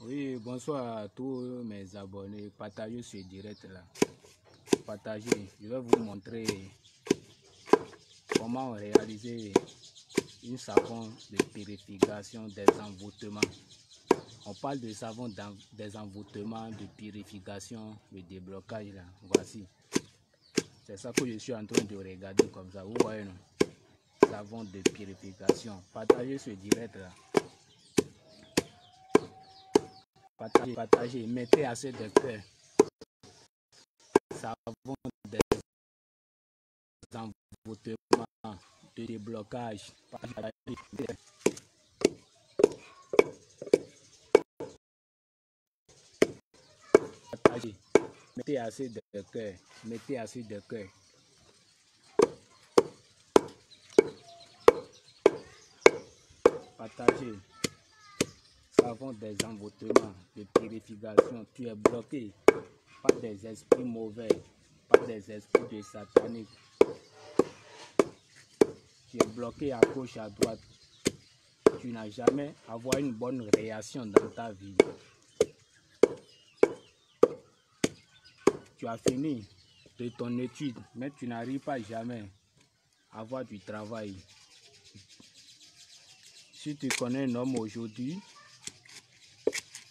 Oui, bonsoir à tous mes abonnés. Partagez ce direct là. Partagez. Je vais vous montrer comment réaliser une savon de purification des envoûtements. On parle de savon des envoûtements, de purification, de déblocage là. Voici. C'est ça que je suis en train de regarder comme ça. Vous voyez non? Savon de purification. Partagez ce direct là. Partagez, mettez assez de cœur. Savon des envoûtements, de déblocage. Partagez. Mettez assez de cœur. Mettez assez de cœur. Partagez. Savon des envoûtements, de purification. Tu es bloqué par des esprits mauvais, par des esprits de sataniques. Tu es bloqué à gauche, à droite. Tu n'as jamais avoir une bonne réaction dans ta vie. Tu as fini de ton étude, mais tu n'arrives pas jamais à avoir du travail. Si tu connais un homme aujourd'hui,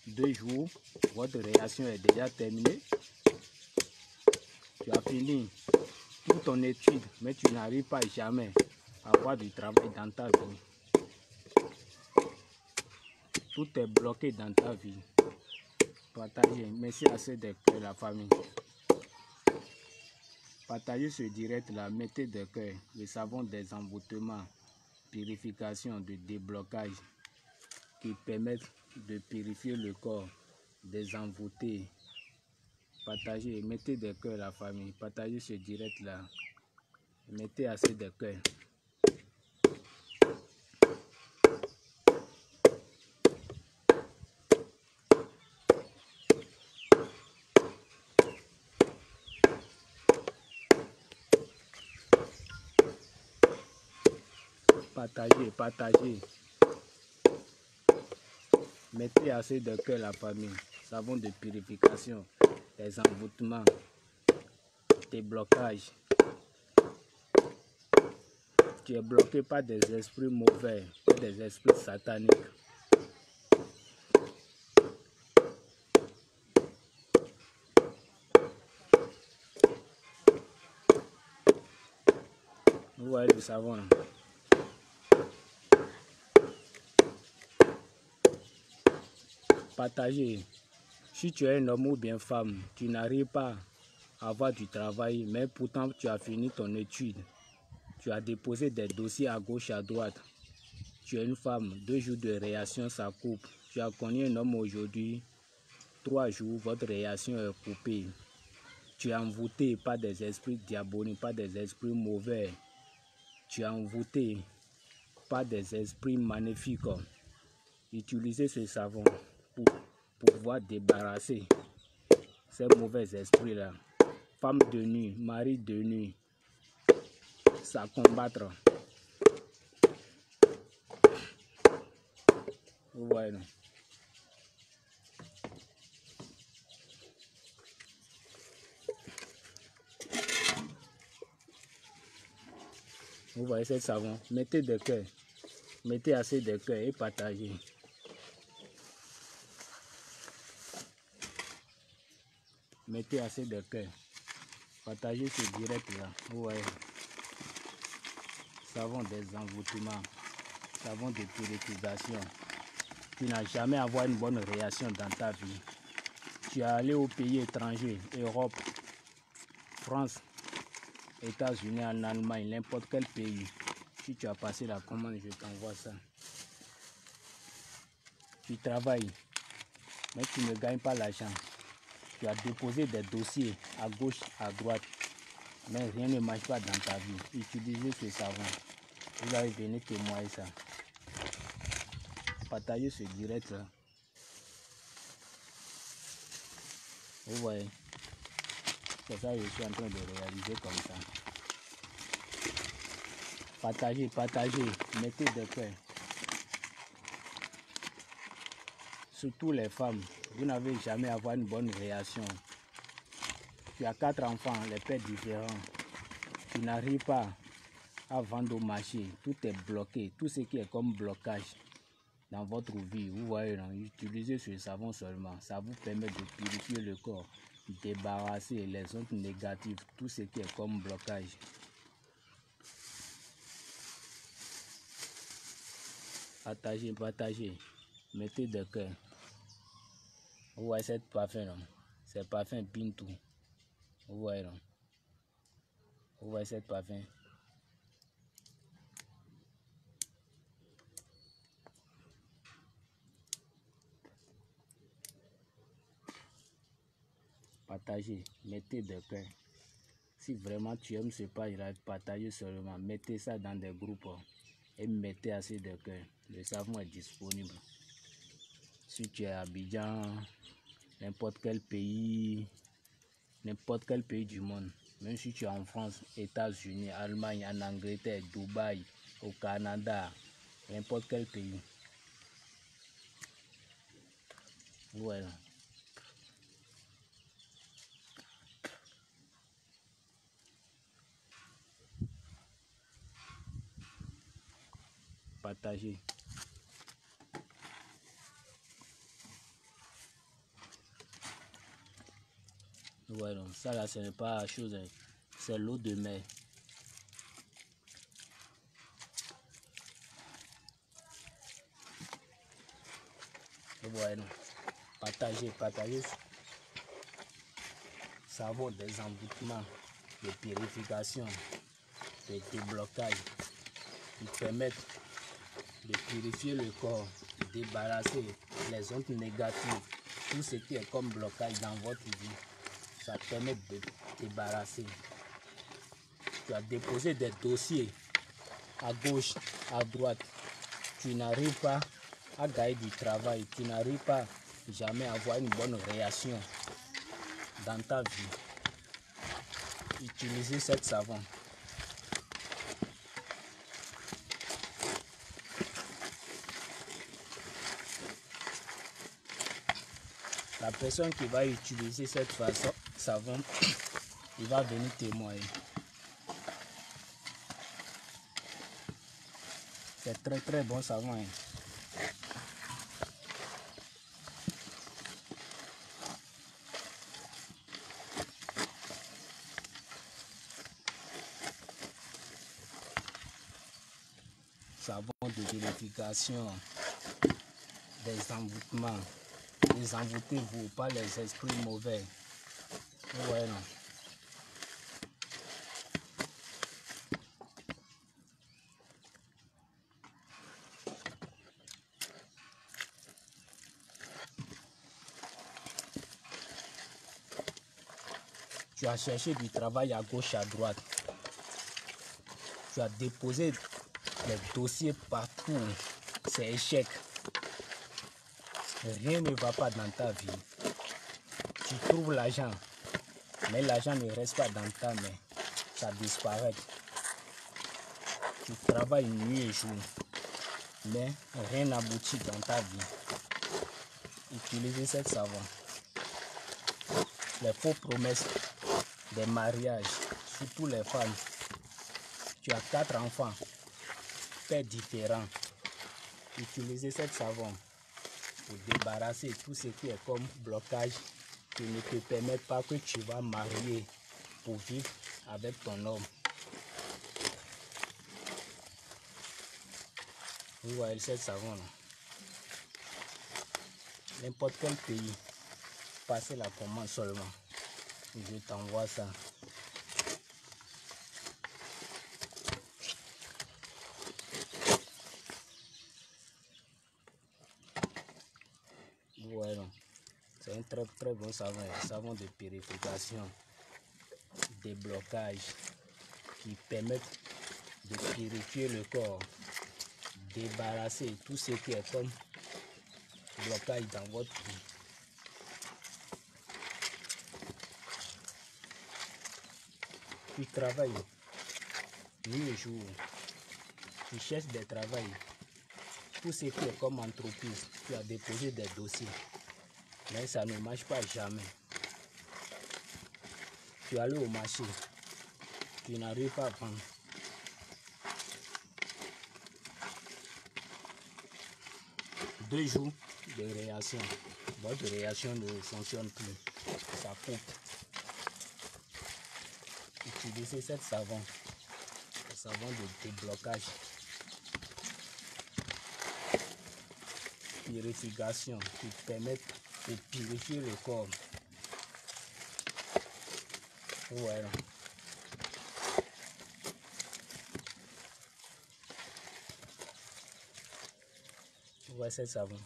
2 jours, votre réaction est déjà terminée. Tu as fini toute ton étude, mais tu n'arrives pas jamais à avoir du travail dans ta vie. Tout est bloqué dans ta vie. Partagez. Merci à ceux de la famille. Partagez ce direct là. Mettez de cœur le savon des envoûtements, purification, de déblocage qui permettent de purifier le corps des envoûtés. Partagez. Mettez de cœur la famille. Partagez ce direct là. Mettez assez de cœur. Partagez, partagez. Mettez assez de cœur la famille. Savon de purification, des envoûtements, des blocages. Tu es bloqué par des esprits mauvais, des esprits sataniques. Vous voyez le savon là. Partagez. Si tu es un homme ou bien femme, tu n'arrives pas à avoir du travail, mais pourtant tu as fini ton étude. Tu as déposé des dossiers à gauche, à droite. Tu es une femme, 2 jours de réaction, ça coupe. Tu as connu un homme aujourd'hui, 3 jours, votre réaction est coupée. Tu es envoûté par des esprits diaboliques, par des esprits mauvais. Tu es envoûté par des esprits magnifiques. Utilisez ce savon pour pouvoir débarrasser ces mauvais esprits-là. Femme de nuit, mari de nuit, ça combattre. Vous voyez, non? Vous voyez ce savon? Mettez de cœur. Mettez assez de cœur et partagez. Mettez assez de cœur. Partagez ce direct là. Vous voyez. Savon des envoûtements. Savon de purification. Tu n'as jamais avoir une bonne réaction dans ta vie. Tu es allé au pays étranger, Europe, France, États-Unis, en Allemagne, n'importe quel pays. Si tu as passé la commande, je t'envoie ça. Tu travailles, mais tu ne gagnes pas l'argent. Tu as déposé des dossiers à gauche, à droite, mais rien ne marche pas dans ta vie. Utilisez ce savon. Vous allez venir témoigner ça. Partagez ce direct là. Vous voyez. C'est ça que je suis en train de réaliser comme ça. Partagez, partagez. Mettez de cœur. surtout les femmes, vous n'avez jamais avoir une bonne réaction. Tu as 4 enfants, les pères différents. Tu n'arrives pas à vendre au marché. Tout est bloqué. Tout ce qui est comme blocage dans votre vie, vous voyez, non? Utilisez ce savon seulement. Ça vous permet de purifier le corps, débarrasser les ondes négatives, tout ce qui est comme blocage. Partagez, partagez. Mettez de cœur. Vous voyez cette parfum, non? C'est parfum Bintou. Vous voyez, non? Vous voyez cette parfum? Partagez, mettez de cœur. Si vraiment tu aimes ce page-là, partagez seulement. Mettez ça dans des groupes et mettez assez de cœur. Le savon est disponible. Si tu es à Abidjan, n'importe quel pays du monde, même si tu es en France, États-Unis, Allemagne, en Angleterre, Dubaï, au Canada, n'importe quel pays. Voilà. Partagez. Voilà, ça là, ce n'est pas la chose, c'est l'eau de mer. Voilà, partagez, partagez. Savon des envoûtements, de purification, de déblocage, qui permettent de purifier le corps, débarrasser les ondes négatives, tout ce qui est comme blocage dans votre vie. Ça permet de débarrasser. Tu as déposé des dossiers à gauche, à droite. Tu n'arrives pas à gagner du travail. Tu n'arrives pas jamais à avoir une bonne réaction dans ta vie. Utilisez cette savon. La personne qui va utiliser cette savon, il va venir témoigner. C'est très très bon savon. Savon de purification des envoûtements. Désenvoûtez-vous par les esprits mauvais. Ouais, non. Tu as cherché du travail à gauche, à droite. Tu as déposé les dossiers partout. C'est échec. Rien ne va pas dans ta vie. Tu trouves l'argent, mais l'argent ne reste pas dans ta main. Ça disparaît. Tu travailles nuit et jour, mais rien n'aboutit dans ta vie. Utilisez cette savon. Les fausses promesses des mariages, surtout les femmes. Tu as 4 enfants, pères différents. Utilisez cette savon pour débarrasser tout ce qui est comme blocage qui ne te permet pas que tu vas marier pour vivre avec ton homme. Vous voyez cette savon là. N'importe quel pays, passez la commande seulement. Je t'envoie ça. Voilà. C'est un très très bon savon. Savon de purification, déblocage, qui permet de purifier le corps, débarrasser tout ce qui est comme blocage dans votre vie. Tu travailles nuit et jour, tu cherches des travail, tout ce qui est comme entreprise, tu as déposé des dossiers, mais ça ne marche pas jamais. Tu es allé au marché, tu n'arrives pas à vendre. Deux jours de réaction, votre réaction ne fonctionne plus, ça coupe. Utilisez cette savon, le savon de déblocage, purification qui permet de purifier le corps. Voilà. Voilà cette savon.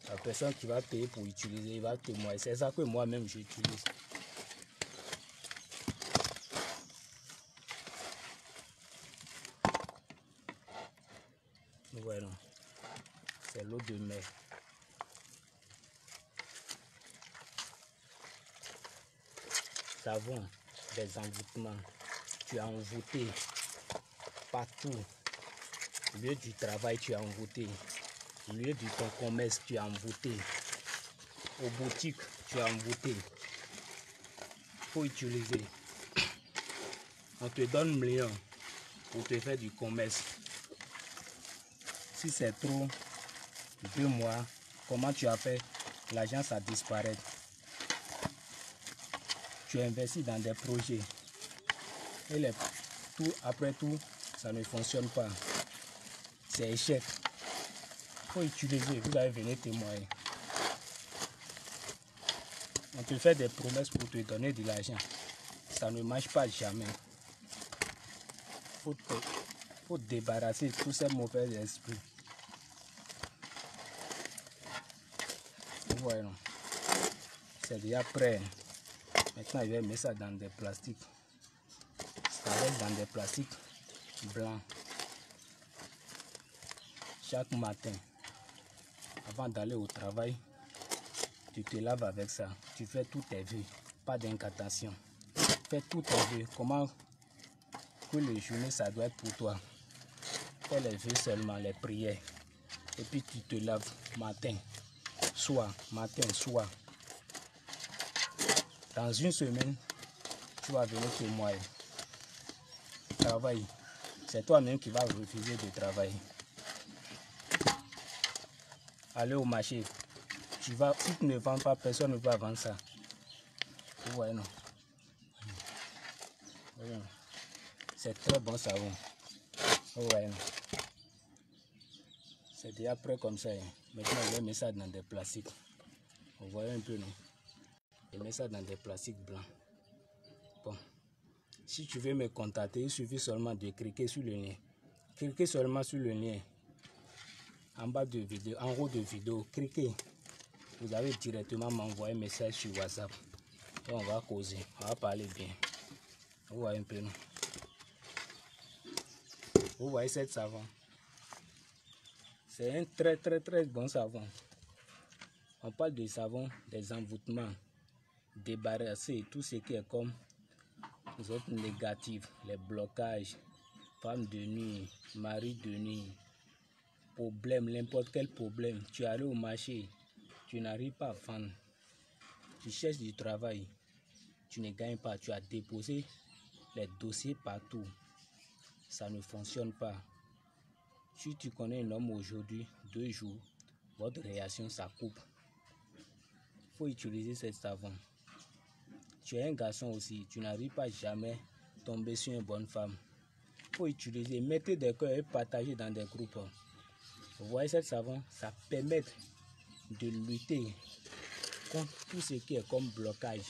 La personne qui va payer pour utiliser, il va témoigner. C'est ça que moi-même j'utilise. Voilà. C'est l'eau de mer. Savon, des envoûtements. Tu as envoûté partout. Au lieu du travail, tu as envoûté. Au lieu de ton commerce, tu as envoûté. Aux boutiques, tu as envoûté. Il faut utiliser. On te donne millions pour te faire du commerce. Si c'est trop, 2 mois, comment tu as fait? L'argent, ça disparaît. Tu investis dans des projets. Et après tout, ça ne fonctionne pas. C'est échec. Il faut utiliser. Vous allez venir témoigner. On te fait des promesses pour te donner de l'argent. Ça ne marche pas jamais. Il faut débarrasser tous ces mauvais esprits. Voilà. C'est déjà prêt. Maintenant, je vais mettre ça dans des plastiques. Ça va être dans des plastiques blancs. Chaque matin, avant d'aller au travail, tu te laves avec ça. Tu fais toutes tes vœux. Pas d'incantation. Fais toutes tes vœux. Comment que le journée, ça doit être pour toi. Fais les vœux seulement, les prières. Et puis tu te laves matin, soir, matin, soir. Dans une semaine, tu vas venir témoigner. Travailler. C'est toi-même qui vas refuser de travailler. Aller au marché. Si tu ne vends pas, personne ne va vendre ça. Vous voyez, non? C'est très bon savon. Vous voyez, non? C'est déjà prêt comme ça. Maintenant, je vais mettre ça dans des plastiques. Vous voyez un peu, non? Je mets ça dans des plastiques blancs. Bon. Si tu veux me contacter, il suffit seulement de cliquer sur le lien. Cliquez seulement sur le lien. En bas de vidéo, en haut de vidéo, cliquez. Vous allez directement m'envoyer un message sur WhatsApp. Et on va causer, on va parler bien. Vous voyez un peu, non? Vous voyez cette savon? C'est un très bon savon. On parle de savon, des envoûtements, débarrasser tout ce qui est comme les autres négatifs, les blocages, femme de nuit, mari de nuit, problème, n'importe quel problème. Tu es allé au marché, tu n'arrives pas à vendre. Tu cherches du travail, tu ne gagnes pas. Tu as déposé les dossiers partout. Ça ne fonctionne pas. Si tu connais un homme aujourd'hui, 2 jours, votre réaction, ça coupe. Il faut utiliser cette savon. Tu es un garçon aussi, tu n'arrives pas jamais à tomber sur une bonne femme. Il faut utiliser, mettez des cœurs et partagez dans des groupes. Vous voyez cette savon, ça permet de lutter contre tout ce qui est comme blocage.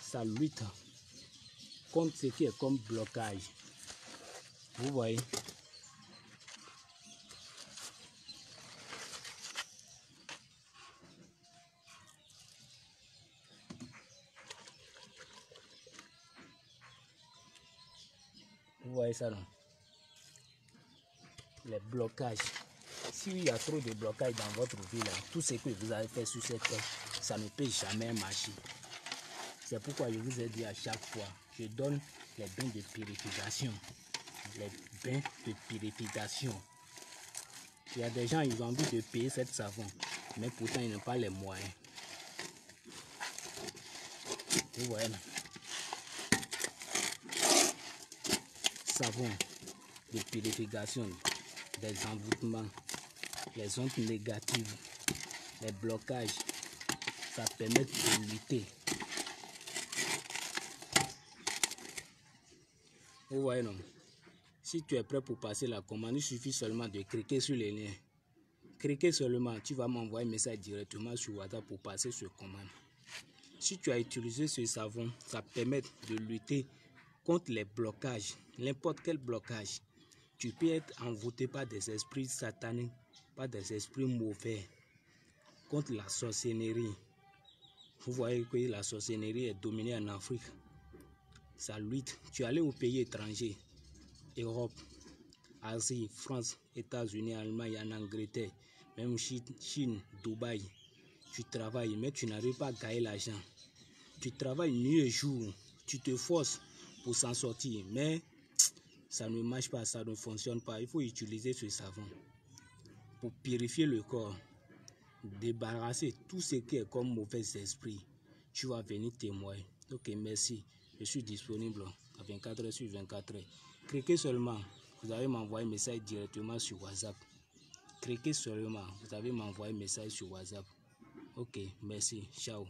Ça lutte contre ce qui est comme blocage. Vous voyez? Vous voyez ça, non? Les blocages. S'il y a trop de blocages dans votre vie, là, tout ce que vous avez fait sur cette terre, ça ne peut jamais marcher. C'est pourquoi je vous ai dit à chaque fois, je donne les bains de purification. Les bains de purification. Il y a des gens, ils ont envie de payer cette savon, mais pourtant ils n'ont pas les moyens. Vous voyez là. Savon de purification des envoûtements, les ondes négatives, les blocages. Ça permet de lutter. Vous voyez non? Si tu es prêt pour passer la commande, il suffit seulement de cliquer sur les liens. Cliquez seulement, tu vas m'envoyer un message directement sur WhatsApp pour passer sur commande. Si tu as utilisé ce savon, ça permet de lutter contre les blocages, n'importe quel blocage. Tu peux être envoûté par des esprits sataniques, par des esprits mauvais, contre la sorcellerie. Vous voyez que la sorcellerie est dominée en Afrique. Ça lutte. Tu es allé aux pays étrangers, Europe, Asie, France, États-Unis, Allemagne, en Angleterre, même Chine, Dubaï. Tu travailles, mais tu n'arrives pas à gagner l'argent. Tu travailles nuit et jour, tu te forces pour s'en sortir, mais ça ne marche pas, ça ne fonctionne pas. Il faut utiliser ce savon pour purifier le corps, débarrasser tout ce qui est comme mauvais esprit. Tu vas venir témoigner. Ok, merci. Je suis disponible à 24 heures sur 24 heures. Cliquez seulement. Vous allez m'envoyer un message directement sur WhatsApp. Cliquez seulement. Vous allez m'envoyer un message sur WhatsApp. Ok, merci. Ciao.